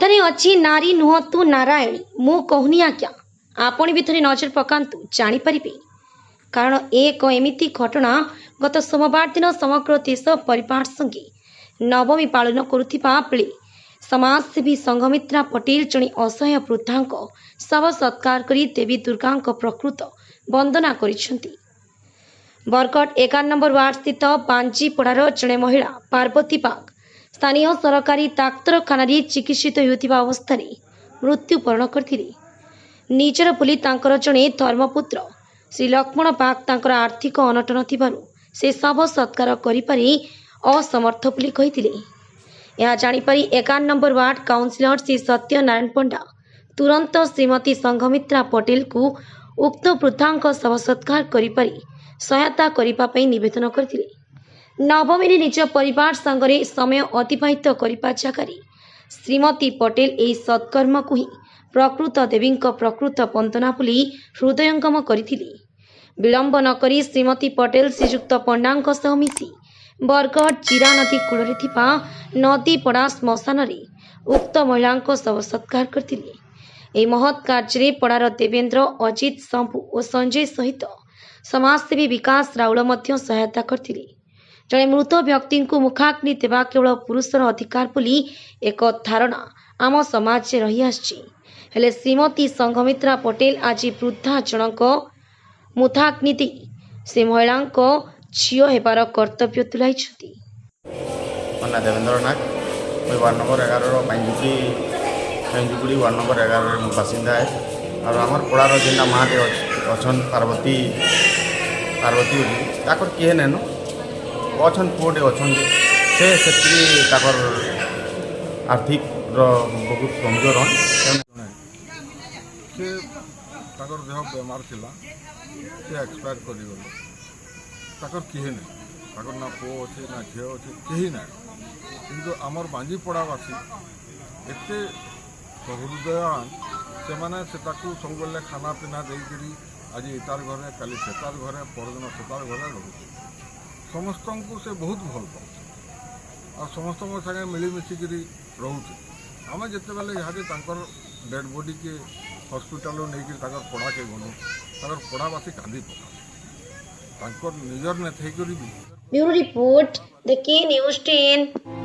कथारे अच्छी नारी नुहतु नारायणी मु कहूनी आज्ञा आपण भी थे नजर पकातु जापर कारण एक एमती घटना गत सोमवार दिन समग्र देश परिवार संगे नवमी पालन करुवा बेले समाजसेवी संघमित्रा पटेल जड़े असहाय वृद्धा शव सत्कार करी देवी दुर्गा प्रकृत वंदना करिसेंती। बरगढ़ 11 नंबर वार्ड स्थित बांजीपड़ार जड़े महिला पार्वती बाग स्थानीय सरकारी डाक्तरखाना चिकित्सित होता अवस्था मृत्युवरण करथिले। निजर बोली तांकर जड़े धर्मपुत्र श्री लक्ष्मण बाग तांकर आर्थिक अनटन थिबारु से शव सत्कार करिपारि असमर्थ बोली कहिथिले। यह जानिपारि 11 number ward councillor Shri Satyanarayan Panda तुरंत श्रीमती संघमित्रा पटेल को उक्त वृद्धा शव सत्कार करिपारि सहायता करिपा पई निवेदन करथिले। नवमी निज परिवार संगरे समय अतिबाहित करिपा जगारी श्रीमती पटेल एही सत्कर्म को ही प्रकृत देवी प्रकृत वंदना बोली हृदयंगम करथिले। विलंब न करी श्रीमती पटेल श्रीजुक्त पंडा सह मिसी बरगढ़ जीरा नदी कूल थिबा नदीपड़ा श्मशान रे उक्त महिला शव सत्कार करथिले। एही महत् कार्य पड़ार देवेंद्र अजित शंभु और संजय सहित समाजसेवी विकास राउल मध्य सहायता करथिले। जड़े मृत व्यक्ति को मुखाग्नि देवा केवल पुरुषर अधिकार बोली एक धारणा आम समाज रही आछि। हेले श्रीमती संघमित्रा पटेल आज वृद्धा जनक मुखाग्नि दे से महिला झील हेबार कर्तव्य तुलाई। देवेंद्र नाथ वार्ड नंबर 11 पांजुकुड़ी वार्ड नंबर 11 बासिंदा है और आमर पड़ार जेनटा माटे अच्छन पार्वती पार्वती ताकर किए नेन अच्छन पुटे अच्छन से आर्थिक बहुत कमजोर से देह बेमार थिला से एक्सपायर करिगले ताकर किहे नहीं ना पुओ अच्छे ना झील अच्छे कहीं ना किंतु आमर बांजीपड़ावासी एते सहृदयान से माने से सब बेले खाना पीना देकरी आज इतार घरे काली सेतार घरे परदिन सेतार घरे रोचे समस्त को से बहुत भल पाए और समस्त सागे मिलमिशिकी रोचे आम जिते बेले यहाँ डेड बॉडी के हॉस्पिटल नहीं पढ़ा के गलु पढ़ावासी कांदी पका निजर ने थी ब्यूरो रिपोर्ट द के न्यूज़ 10।